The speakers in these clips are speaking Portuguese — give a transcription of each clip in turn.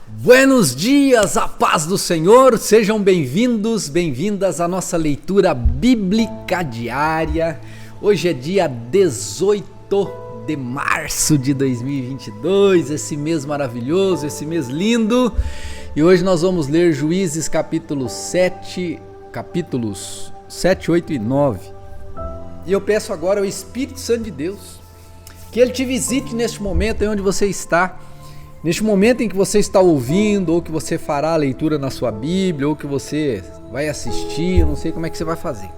Buenos dias, a paz do Senhor, sejam bem-vindos, bem-vindas à nossa leitura bíblica diária. Hoje é dia 18 de março de 2022, esse mês maravilhoso, esse mês lindo. E hoje nós vamos ler Juízes capítulos 7, 8 e 9. E eu peço agora ao Espírito Santo de Deus que Ele te visite neste momento em onde você está. Neste momento em que você está ouvindo, ou que você fará a leitura na sua Bíblia, ou que você vai assistir, eu não sei como é que você vai fazer.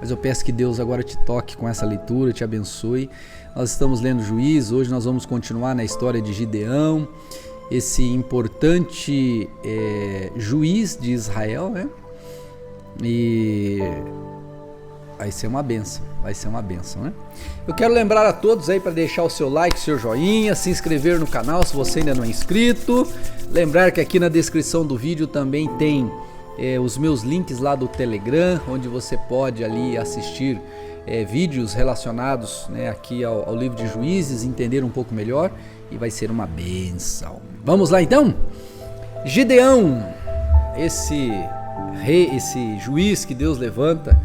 Mas eu peço que Deus agora te toque com essa leitura, te abençoe. Nós estamos lendo Juízes, hoje nós vamos continuar na história de Gideão, esse importante juiz de Israel, né? E vai ser uma bênção, né? Eu quero lembrar a todos aí para deixar o seu like, seu joinha, se inscrever no canal se você ainda não é inscrito. Lembrar que aqui na descrição do vídeo também tem os meus links lá do Telegram, onde você pode ali assistir vídeos relacionados, né, aqui ao livro de Juízes, entender um pouco melhor e vai ser uma bênção. Vamos lá então? Gideão, esse rei, esse juiz que Deus levanta,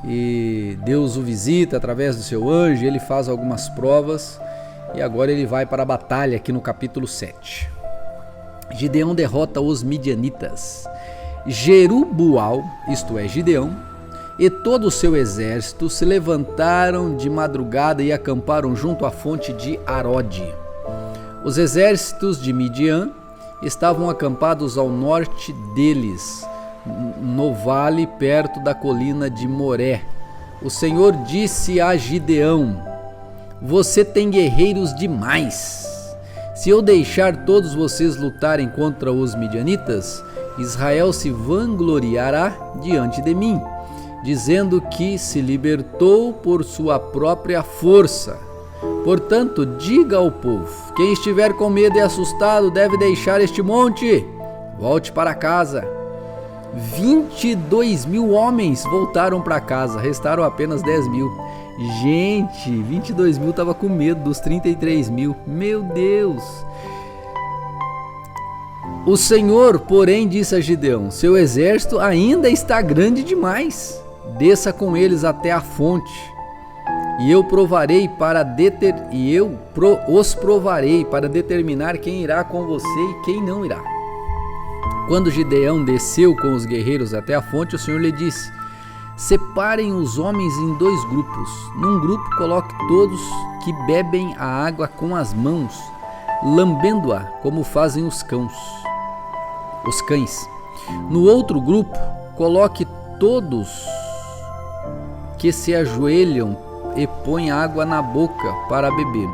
e Deus o visita através do seu anjo, ele faz algumas provas e agora ele vai para a batalha aqui no capítulo 7. Gideão derrota os midianitas. Jerubaal, isto é Gideão, e todo o seu exército se levantaram de madrugada e acamparam junto à fonte de Arode. Os exércitos de Midian estavam acampados ao norte deles, no vale perto da colina de Moré. O Senhor disse a Gideão: você tem guerreiros demais. Se eu deixar todos vocês lutarem contra os midianitas, Israel se vangloriará diante de mim, dizendo que se libertou por sua própria força. Portanto, diga ao povo: quem estiver com medo e assustado deve deixar este monte. Volte para casa. 22.000 homens voltaram para casa, restaram apenas 10.000. Gente, 22.000 estava com medo dos 33.000. Meu Deus! O Senhor, porém, disse a Gideão: seu exército ainda está grande demais. Desça com eles até a fonte, e eu os provarei para determinar quem irá com você e quem não irá. Quando Gideão desceu com os guerreiros até a fonte, o Senhor lhe disse: separem os homens em 2 grupos. Num grupo coloque todos que bebem a água com as mãos, lambendo-a como fazem os cães. No outro grupo coloque todos que se ajoelham e põem água na boca para beber.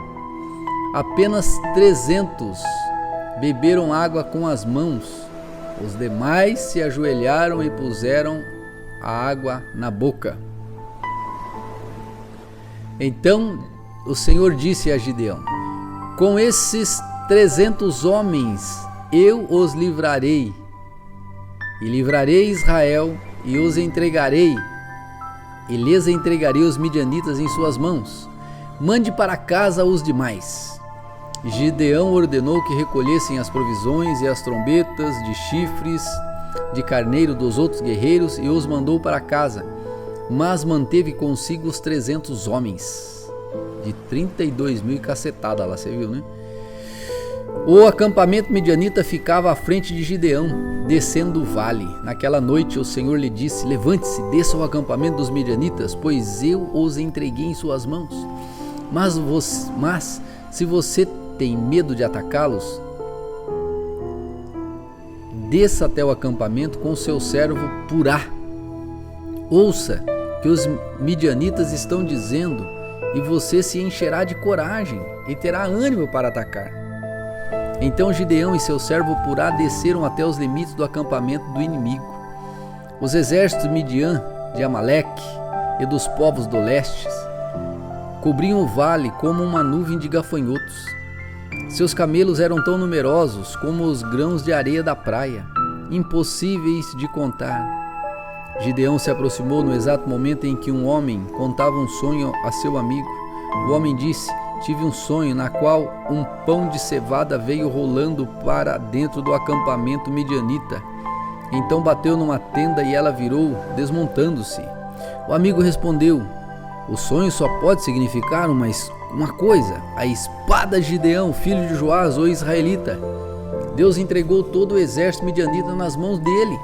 Apenas 300 beberam água com as mãos. Os demais se ajoelharam e puseram a água na boca. Então o Senhor disse a Gideão: com esses 300 homens eu os livrarei, e livrarei Israel, e lhes entregarei os midianitas em suas mãos. Mande para casa os demais. Gideão ordenou que recolhessem as provisões e as trombetas de chifres de carneiro dos outros guerreiros e os mandou para casa, mas manteve consigo os 300 homens, de 32.000 e cacetada lá, você viu, né? O acampamento midianita ficava à frente de Gideão, descendo o vale. Naquela noite o Senhor lhe disse: levante-se, desça ao acampamento dos midianitas, pois eu os entreguei em suas mãos. Mas se você tem medo de atacá-los, desça até o acampamento com seu servo Purá. Ouça que os midianitas estão dizendo, e você se encherá de coragem e terá ânimo para atacar. Então Gideão e seu servo Purá desceram até os limites do acampamento do inimigo. Os exércitos de Midian, de Amaleque e dos povos do leste cobriam o vale como uma nuvem de gafanhotos. Seus camelos eram tão numerosos como os grãos de areia da praia, impossíveis de contar. Gideão se aproximou no exato momento em que um homem contava um sonho a seu amigo. O homem disse: tive um sonho na qual um pão de cevada veio rolando para dentro do acampamento midianita. Então bateu numa tenda e ela virou, desmontando-se. O amigo respondeu: o sonho só pode significar uma coisa: a espada de Gideão, filho de Joás, o israelita. Deus entregou todo o exército midianita nas mãos dele.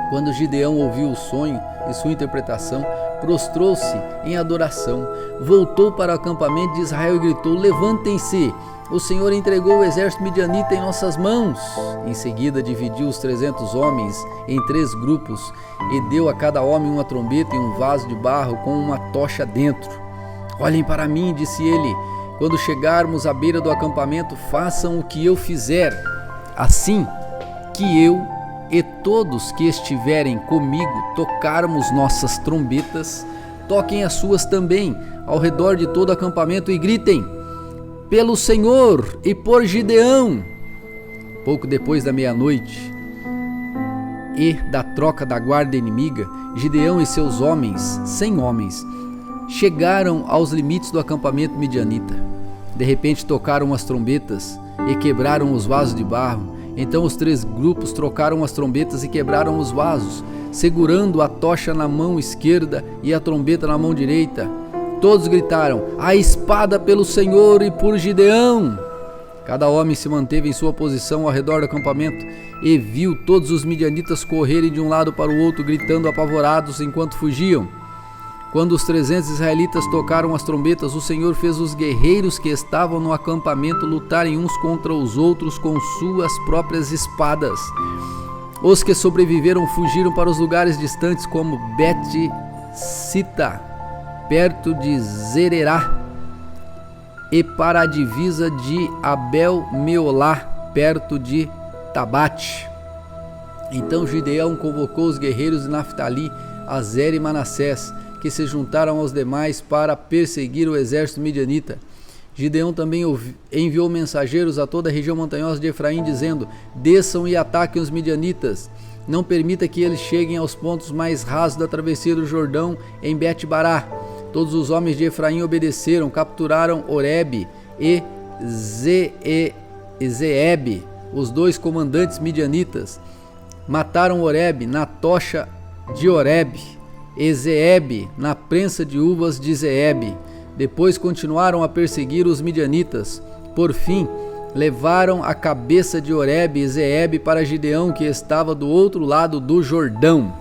Quando Gideão ouviu o sonho e sua interpretação, prostrou-se em adoração, voltou para o acampamento de Israel e gritou: levantem-se, o Senhor entregou o exército midianita em nossas mãos. Em seguida dividiu os 300 homens em 3 grupos e deu a cada homem uma trombeta e um vaso de barro com uma tocha dentro. Olhem para mim, disse ele, quando chegarmos à beira do acampamento, façam o que eu fizer, assim que eu e todos que estiverem comigo tocarmos nossas trombetas, toquem as suas também ao redor de todo o acampamento e gritem: pelo Senhor e por Gideão. Pouco depois da meia-noite e da troca da guarda inimiga, Gideão e seus homens, 100 homens, chegaram aos limites do acampamento midianita. De repente tocaram as trombetas e quebraram os vasos de barro. Então os 3 grupos trocaram as trombetas e quebraram os vasos, segurando a tocha na mão esquerda e a trombeta na mão direita. Todos gritaram: a espada pelo Senhor e por Gideão. Cada homem se manteve em sua posição ao redor do acampamento e viu todos os midianitas correrem de um lado para o outro, gritando apavorados enquanto fugiam. Quando os 300 israelitas tocaram as trombetas, o Senhor fez os guerreiros que estavam no acampamento lutarem uns contra os outros com suas próprias espadas. Os que sobreviveram fugiram para os lugares distantes como Bet-Sita, perto de Zererá, e para a divisa de Abel-Meolá, perto de Tabate. Então Gideão convocou os guerreiros de Naftali, Azer e Manassés, que se juntaram aos demais para perseguir o exército midianita. Gideão também enviou mensageiros a toda a região montanhosa de Efraim, dizendo: desçam e ataquem os midianitas. Não permita que eles cheguem aos pontos mais rasos da travessia do Jordão em Bet-Bará. Todos os homens de Efraim obedeceram, capturaram Oreb e Zeeb, os 2 comandantes midianitas. Mataram Oreb na tocha de Oreb e Zeeb na prensa de uvas de Zeeb. Depois continuaram a perseguir os midianitas. Por fim, levaram a cabeça de Oreb e Zeeb para Gideão, que estava do outro lado do Jordão.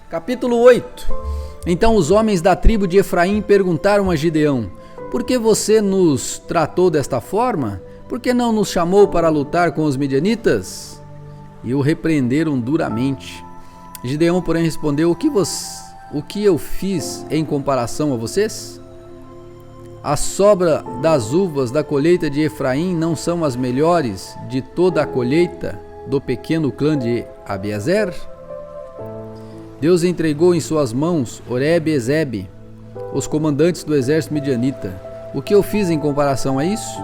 Capítulo 8. Então os homens da tribo de Efraim perguntaram a Gideão: por que você nos tratou desta forma? Por que não nos chamou para lutar com os midianitas? E o repreenderam duramente. Gideão, porém, respondeu: o que eu fiz em comparação a vocês? A sobra das uvas da colheita de Efraim não são as melhores de toda a colheita do pequeno clã de Abiezer? Deus entregou em suas mãos Oreb e Zeeb, os comandantes do exército midianita. O que eu fiz em comparação a isso?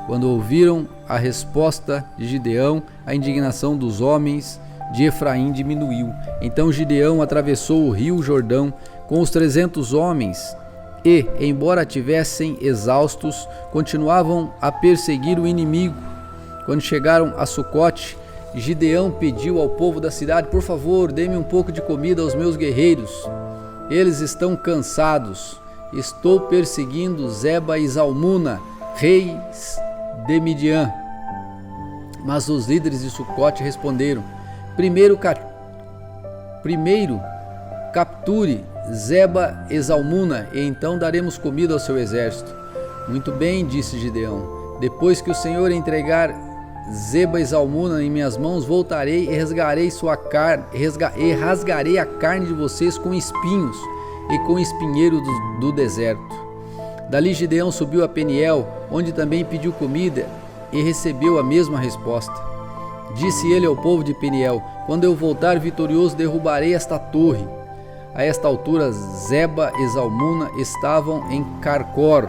Quando ouviram a resposta de Gideão, a indignação dos homens de Efraim diminuiu. Então Gideão atravessou o rio Jordão com os 300 homens e, embora tivessem exaustos, continuavam a perseguir o inimigo. Quando chegaram a Sucote, Gideão pediu ao povo da cidade: por favor, dê-me um pouco de comida aos meus guerreiros. Eles estão cansados. Estou perseguindo Zeba e Zalmuna, reis de Midian. Mas os líderes de Sucote responderam: Primeiro capture Zeba e Zalmuna, e então daremos comida ao seu exército. Muito bem, disse Gideão. Depois que o Senhor entregar Zeba e Zalmuna em minhas mãos, voltarei e rasgarei a carne de vocês com espinhos e com espinheiro do deserto. Dali Gideão subiu a Peniel, onde também pediu comida, e recebeu a mesma resposta. Disse ele ao povo de Peniel: quando eu voltar vitorioso, derrubarei esta torre. A esta altura, Zeba e Zalmuna estavam em Carcor,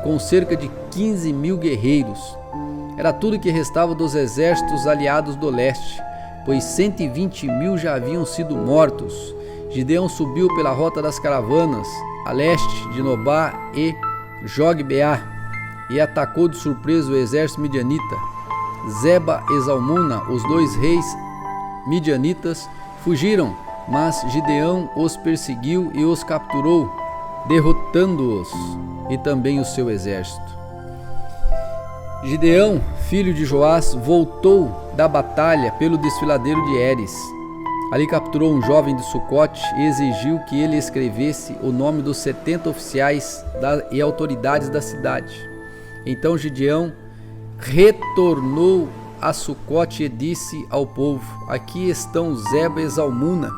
com cerca de 15 mil guerreiros. Era tudo que restava dos exércitos aliados do leste, pois 120 mil já haviam sido mortos. Gideão subiu pela rota das caravanas a leste de Nobá e Jogbeá, e atacou de surpresa o exército midianita. Zeba e Zalmuna, os dois reis midianitas, fugiram, mas Gideão os perseguiu e os capturou, derrotando-os e também o seu exército. Gideão, filho de Joás, voltou da batalha pelo desfiladeiro de Heres. Ali capturou um jovem de Sucote e exigiu que ele escrevesse o nome dos 70 oficiais e autoridades da cidade. Então Gideão retornou a Sucote e disse ao povo: aqui estão Zeba e Zalmuna.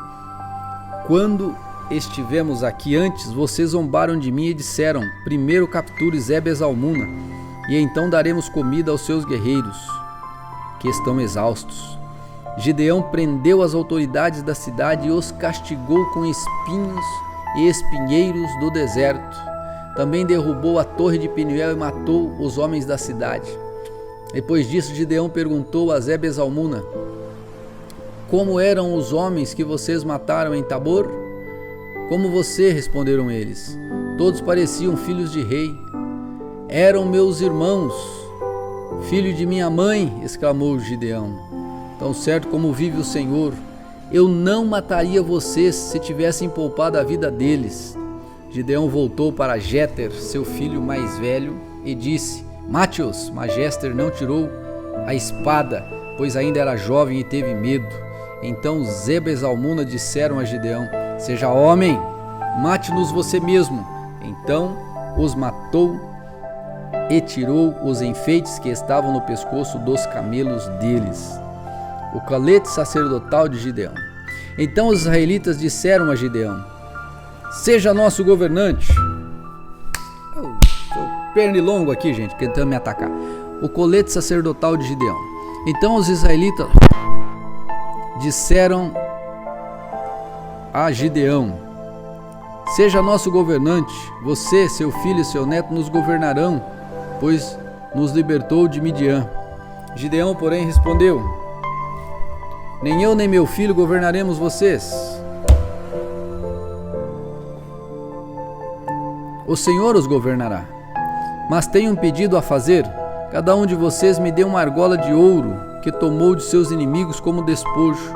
Quando estivemos aqui antes, vocês zombaram de mim e disseram: primeiro capture Zeba e Zalmuna, e então daremos comida aos seus guerreiros, que estão exaustos. Gideão prendeu as autoridades da cidade e os castigou com espinhos e espinheiros do deserto. Também derrubou a torre de Peniel e matou os homens da cidade. Depois disso, Gideão perguntou a Zeba e Zalmuna: como eram os homens que vocês mataram em Tabor? Como você? Responderam eles. Todos pareciam filhos de rei. Eram meus irmãos, filho de minha mãe, exclamou Gideão. Tão certo como vive o Senhor, eu não mataria vocês se tivessem poupado a vida deles. Gideão voltou para Jéter, seu filho mais velho, e disse: mate-os. Mas Jéter não tirou a espada, pois ainda era jovem e teve medo. Então Zeba e Zalmuna disseram a Gideão: seja homem, mate-nos você mesmo. Então os matou e tirou os enfeites que estavam no pescoço dos camelos deles. O colete sacerdotal de Gideão. Então os israelitas disseram a Gideão: seja nosso governante. Eu sou pernilongo aqui, gente, tentando me atacar. O colete sacerdotal de Gideão. Então os israelitas disseram a Gideão: seja nosso governante, você, seu filho e seu neto nos governarão, pois nos libertou de Midian. Gideão, porém, respondeu: nem eu nem meu filho governaremos vocês. O Senhor os governará. Mas tenho um pedido a fazer: cada um de vocês me dê uma argola de ouro que tomou de seus inimigos como despojo.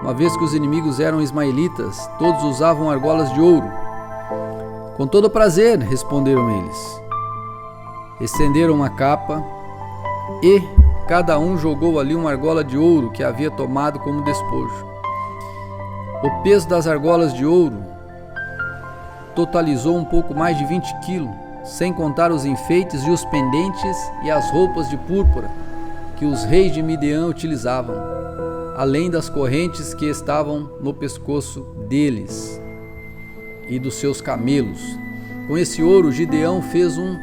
Uma vez que os inimigos eram ismaelitas, todos usavam argolas de ouro. Com todo prazer, responderam eles. Estenderam uma capa e cada um jogou ali uma argola de ouro que havia tomado como despojo. O peso das argolas de ouro totalizou um pouco mais de 20 quilos, sem contar os enfeites e os pendentes e as roupas de púrpura que os reis de Midian utilizavam, além das correntes que estavam no pescoço deles e dos seus camelos. Com esse ouro, Gideão fez um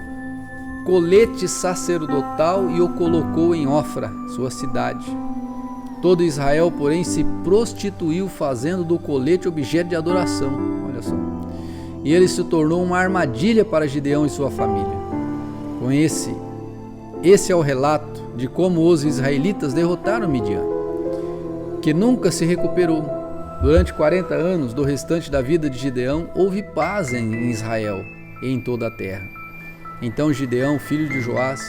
colete sacerdotal e o colocou em Ofra, sua cidade. Todo Israel, porém, se prostituiu fazendo do colete objeto de adoração. Olha só. E ele se tornou uma armadilha para Gideão e sua família. Com esse é o relato de como os israelitas derrotaram Midian, que nunca se recuperou. Durante 40 anos do restante da vida de Gideão, houve paz em Israel e em toda a terra. Então Gideão, filho de Joás,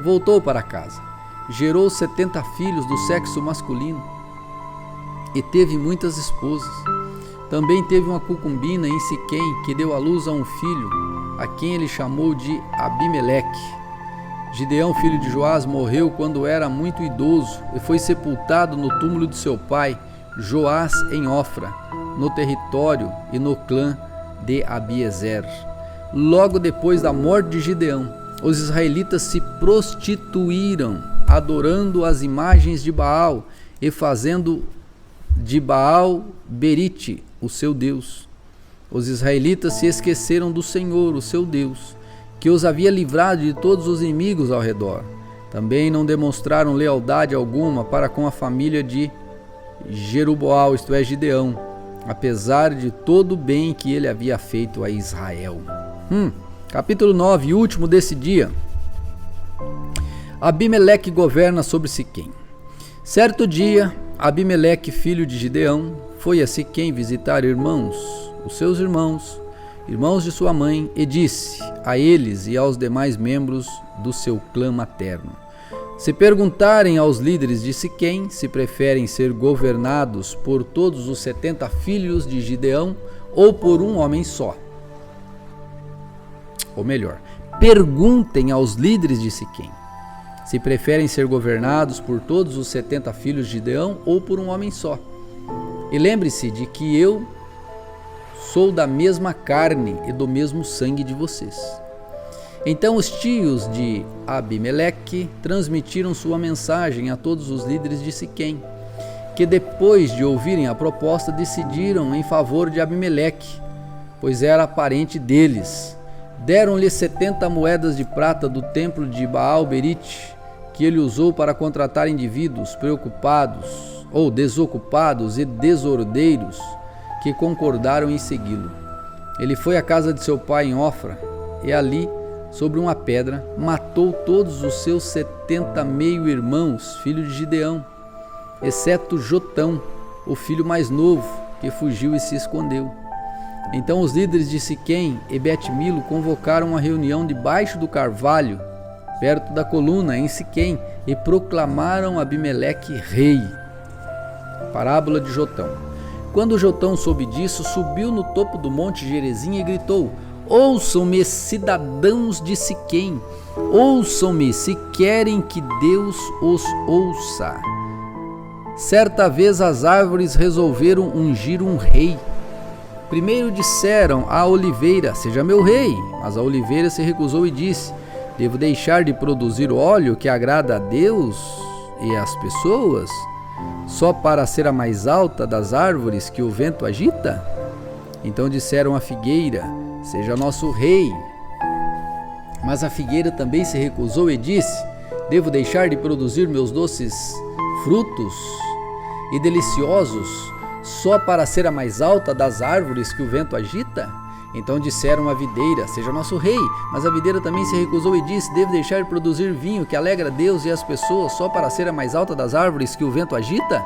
voltou para casa. Gerou 70 filhos do sexo masculino e teve muitas esposas. Também teve uma concubina em Siquém, que deu à luz a um filho, a quem ele chamou de Abimeleque. Gideão, filho de Joás, morreu quando era muito idoso e foi sepultado no túmulo de seu pai, Joás, em Ofra, no território e no clã de Abiezer. Logo depois da morte de Gideão, os israelitas se prostituíram, adorando as imagens de Baal e fazendo de Baal Berite o seu Deus. Os israelitas se esqueceram do Senhor, o seu Deus, que os havia livrado de todos os inimigos ao redor. Também não demonstraram lealdade alguma para com a família de Jeruboal, isto é, Gideão, apesar de todo o bem que ele havia feito a Israel. Capítulo 9, último desse dia. Abimeleque governa sobre Siquém. Certo dia, Abimeleque, filho de Gideão, foi a Siquém visitar os seus irmãos, irmãos de sua mãe, e disse a eles e aos demais membros do seu clã materno: se perguntarem aos líderes de Siquém se preferem ser governados por todos os 70 filhos de Gideão ou por um homem só. Ou melhor, perguntem aos líderes de Siquém se preferem ser governados por todos os 70 filhos de Gideão ou por um homem só. E lembre-se de que eu sou da mesma carne e do mesmo sangue de vocês. Então os tios de Abimeleque transmitiram sua mensagem a todos os líderes de Siquém, que depois de ouvirem a proposta decidiram em favor de Abimeleque, pois era parente deles. Deram-lhe 70 moedas de prata do templo de Baal-Berite, que ele usou para contratar indivíduos preocupados ou desocupados e desordeiros que concordaram em segui-lo. Ele foi à casa de seu pai em Ofra e ali, sobre uma pedra, matou todos os seus 70 meio-irmãos, filhos de Gideão, exceto Jotão, o filho mais novo, que fugiu e se escondeu. Então os líderes de Siquém e Bet-Milo convocaram uma reunião debaixo do carvalho, perto da coluna, em Siquém, e proclamaram Abimeleque rei. Parábola de Jotão. Quando Jotão soube disso, subiu no topo do monte Gerizim e gritou: ouçam-me, cidadãos de Siquém, ouçam-me se querem que Deus os ouça. Certa vez as árvores resolveram ungir um rei. Primeiro disseram à oliveira: seja meu rei. Mas a oliveira se recusou e disse: devo deixar de produzir óleo que agrada a Deus e às pessoas, só para ser a mais alta das árvores que o vento agita? Então disseram à figueira: seja nosso rei. Mas a figueira também se recusou e disse: devo deixar de produzir meus doces frutos e deliciosos, só para ser a mais alta das árvores que o vento agita? Então disseram à videira: seja nosso rei. Mas a videira também se recusou e disse: devo deixar de produzir vinho que alegra a Deus e as pessoas, só para ser a mais alta das árvores que o vento agita?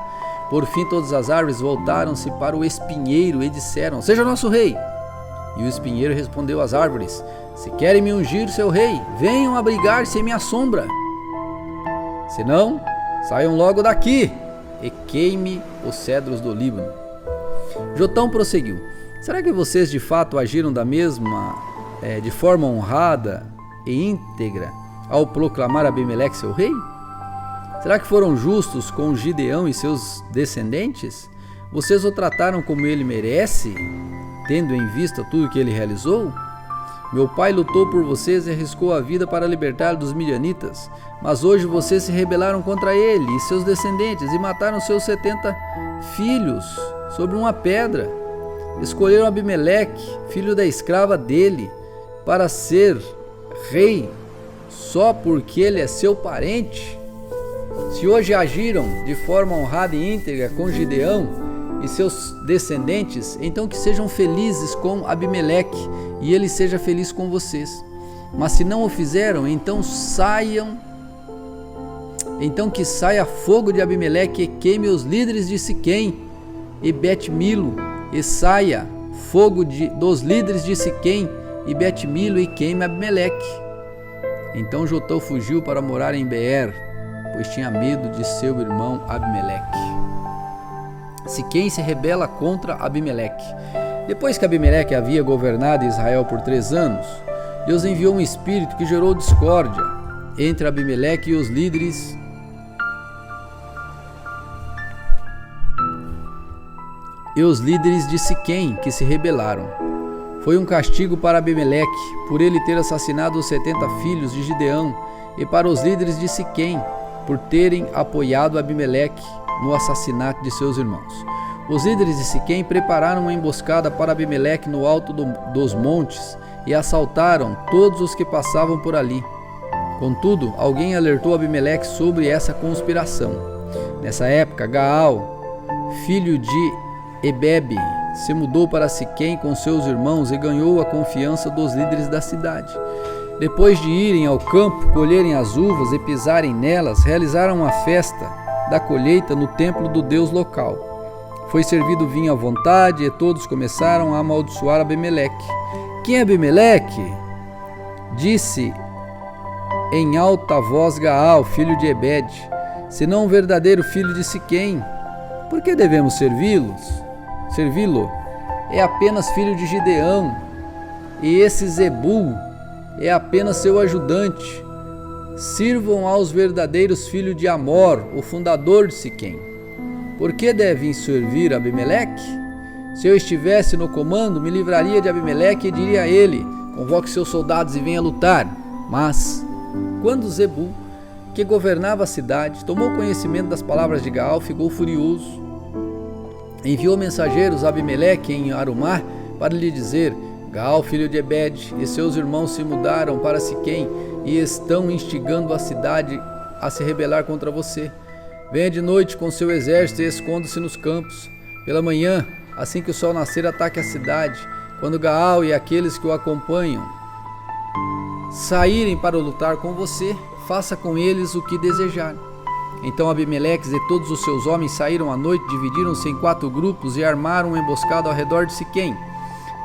Por fim todas as árvores voltaram-se para o espinheiro e disseram: seja nosso rei. E o espinheiro respondeu às árvores: se querem me ungir seu rei, venham abrigar-se em minha sombra. Se não, saiam logo daqui e queime os cedros do Líbano. Jotão prosseguiu: será que vocês de fato agiram de forma honrada e íntegra ao proclamar Abimeleque seu rei? Será que foram justos com Gideão e seus descendentes? Vocês o trataram como ele merece, tendo em vista tudo que ele realizou? Meu pai lutou por vocês e arriscou a vida para libertar dos midianitas, mas hoje vocês se rebelaram contra ele e seus descendentes e mataram seus 70 filhos sobre uma pedra. Escolheram Abimeleque, filho da escrava dele, para ser rei, só porque ele é seu parente. Se hoje agiram de forma honrada e íntegra com Gideão e seus descendentes, então que sejam felizes com Abimeleque e ele seja feliz com vocês. Mas se não o fizeram, então que saia fogo de Abimeleque e queime os líderes de Siquém e Bet-Milo, e saia fogo dos líderes de Siquém e Bet-Milo e queime Abimeleque. Então Jotão fugiu para morar em Beer, pois tinha medo de seu irmão Abimeleque. Siquém se rebela contra Abimeleque. Depois que Abimeleque havia governado Israel por 3 anos, Deus enviou um espírito que gerou discórdia entre Abimeleque e os líderes de Siquém, que se rebelaram. Foi um castigo para Abimeleque, por ele ter assassinado os 70 filhos de Gideão, e para os líderes de Siquém, por terem apoiado Abimeleque no assassinato de seus irmãos. Os líderes de Siquém prepararam uma emboscada para Abimeleque no alto dos montes e assaltaram todos os que passavam por ali. Contudo, alguém alertou Abimeleque sobre essa conspiração. Nessa época, Gaal, filho de Ebebe, se mudou para Siquém com seus irmãos e ganhou a confiança dos líderes da cidade. Depois de irem ao campo, colherem as uvas e pisarem nelas, realizaram uma festa da colheita no templo do deus local. Foi servido vinho à vontade e todos começaram a amaldiçoar Abimeleque. Quem é Abimeleque? Disse em alta voz Gaal, filho de Ebede, senão um verdadeiro filho de Siquém. Por que devemos servi-lo? É apenas filho de Gideão, e esse Zebul é apenas seu ajudante. Sirvam aos verdadeiros filhos de Amor, o fundador de Siquém. Por que devem servir Abimeleque? Se eu estivesse no comando, me livraria de Abimeleque e diria a ele: convoque seus soldados e venha lutar. Mas, quando Zebul, que governava a cidade, tomou conhecimento das palavras de Gaal, ficou furioso. Enviou mensageiros a Abimeleque em Arumá para lhe dizer: Gaal, filho de Ebede, e seus irmãos se mudaram para Siquém e estão instigando a cidade a se rebelar contra você. Venha de noite com seu exército e esconda-se nos campos. Pela manhã, assim que o sol nascer, ataque a cidade. Quando Gaal e aqueles que o acompanham saírem para lutar com você, faça com eles o que desejar. Então Abimeleque e todos os seus homens saíram à noite, dividiram-se em 4 grupos e armaram uma emboscada ao redor de Siquém.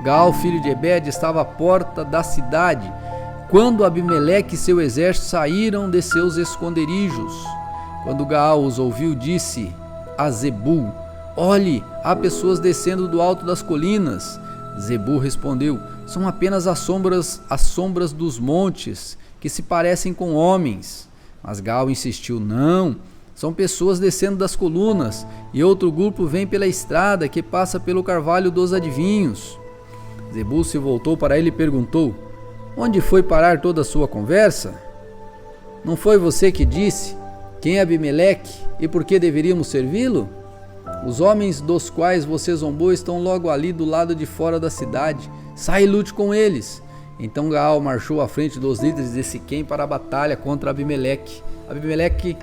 Gaal, filho de Ebede, estava à porta da cidade quando Abimeleque e seu exército saíram de seus esconderijos. Quando Gaal os ouviu, disse a Zebul: olhe, há pessoas descendo do alto das colinas. Zebul respondeu: são apenas as sombras dos montes, que se parecem com homens. Mas Gaal insistiu: não, são pessoas descendo das colunas, e outro grupo vem pela estrada que passa pelo carvalho dos adivinhos. Zebul se voltou para ele e perguntou: onde foi parar toda a sua conversa? Não foi você que disse: quem é Abimeleque e por que deveríamos servi-lo? Os homens dos quais você zombou estão logo ali do lado de fora da cidade. Sai e lute com eles. Então Gaal marchou à frente dos líderes de Siquém para a batalha contra Abimeleque. Abimeleque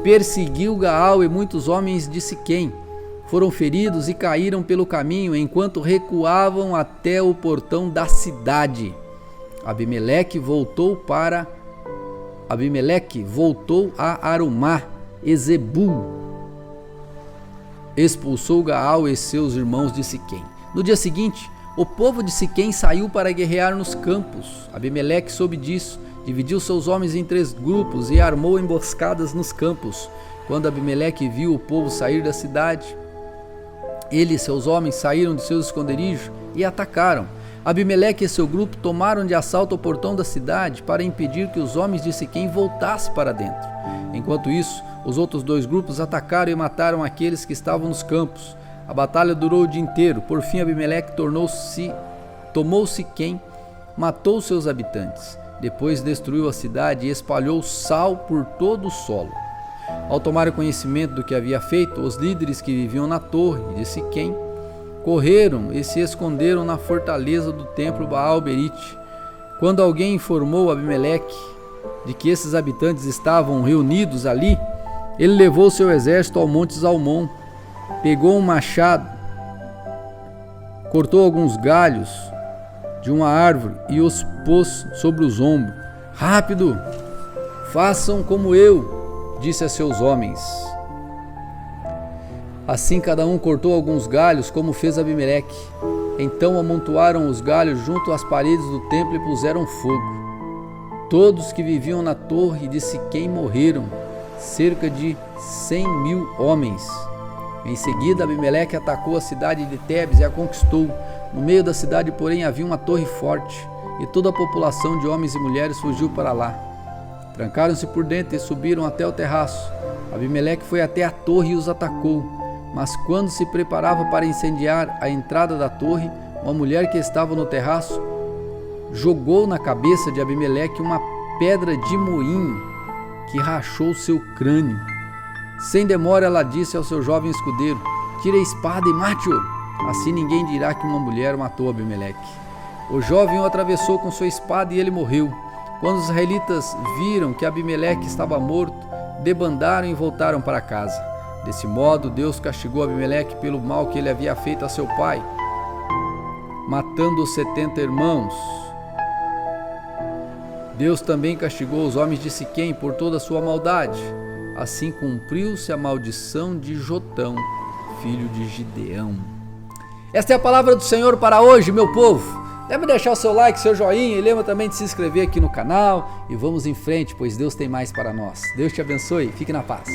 perseguiu Gaal e muitos homens de Siquém foram feridos e caíram pelo caminho enquanto recuavam até o portão da cidade. Abimeleque voltou a Arumá e Zebul expulsou Gaal e seus irmãos de Siquém. No dia seguinte, o povo de Siquém saiu para guerrear nos campos. Abimeleque soube disso, dividiu seus homens em 3 grupos e armou emboscadas nos campos. Quando Abimeleque viu o povo sair da cidade, ele e seus homens saíram de seus esconderijos e atacaram. Abimeleque e seu grupo tomaram de assalto o portão da cidade para impedir que os homens de Siquém voltassem para dentro. Enquanto isso, os outros 2 grupos atacaram e mataram aqueles que estavam nos campos. A batalha durou o dia inteiro. Por fim, Abimeleque tomou Siquém, matou seus habitantes. Depois destruiu a cidade e espalhou sal por todo o solo. Ao tomar conhecimento do que havia feito, os líderes que viviam na torre de Siquém correram e se esconderam na fortaleza do templo Baal-Berite. Quando alguém informou Abimeleque de que esses habitantes estavam reunidos ali, ele levou seu exército ao monte Zalmon, pegou um machado, cortou alguns galhos de uma árvore e os pôs sobre os ombros. Rápido, façam como eu, disse a seus homens. Assim cada um cortou alguns galhos, como fez Abimeleque. Então amontoaram os galhos junto às paredes do templo e puseram fogo. Todos que viviam na torre de Siquém morreram, cerca de 100.000 homens. Em seguida, Abimeleque atacou a cidade de Tebes e a conquistou. No meio da cidade, porém, havia uma torre forte, e toda a população de homens e mulheres fugiu para lá. Trancaram-se por dentro e subiram até o terraço. Abimeleque foi até a torre e os atacou. Mas quando se preparava para incendiar a entrada da torre, uma mulher que estava no terraço jogou na cabeça de Abimeleque uma pedra de moinho que rachou seu crânio. Sem demora, ela disse ao seu jovem escudeiro: tire a espada e mate-o. Assim ninguém dirá que uma mulher matou Abimeleque. O jovem o atravessou com sua espada e ele morreu. Quando os israelitas viram que Abimeleque estava morto, debandaram e voltaram para casa. Desse modo, Deus castigou Abimeleque pelo mal que ele havia feito a seu pai, matando os 70 irmãos. Deus também castigou os homens de Siquém por toda a sua maldade. Assim cumpriu-se a maldição de Jotão, filho de Gideão. Esta é a palavra do Senhor para hoje, meu povo. Lembra de deixar o seu like, seu joinha e lembra também de se inscrever aqui no canal e vamos em frente, pois Deus tem mais para nós. Deus te abençoe, fique na paz.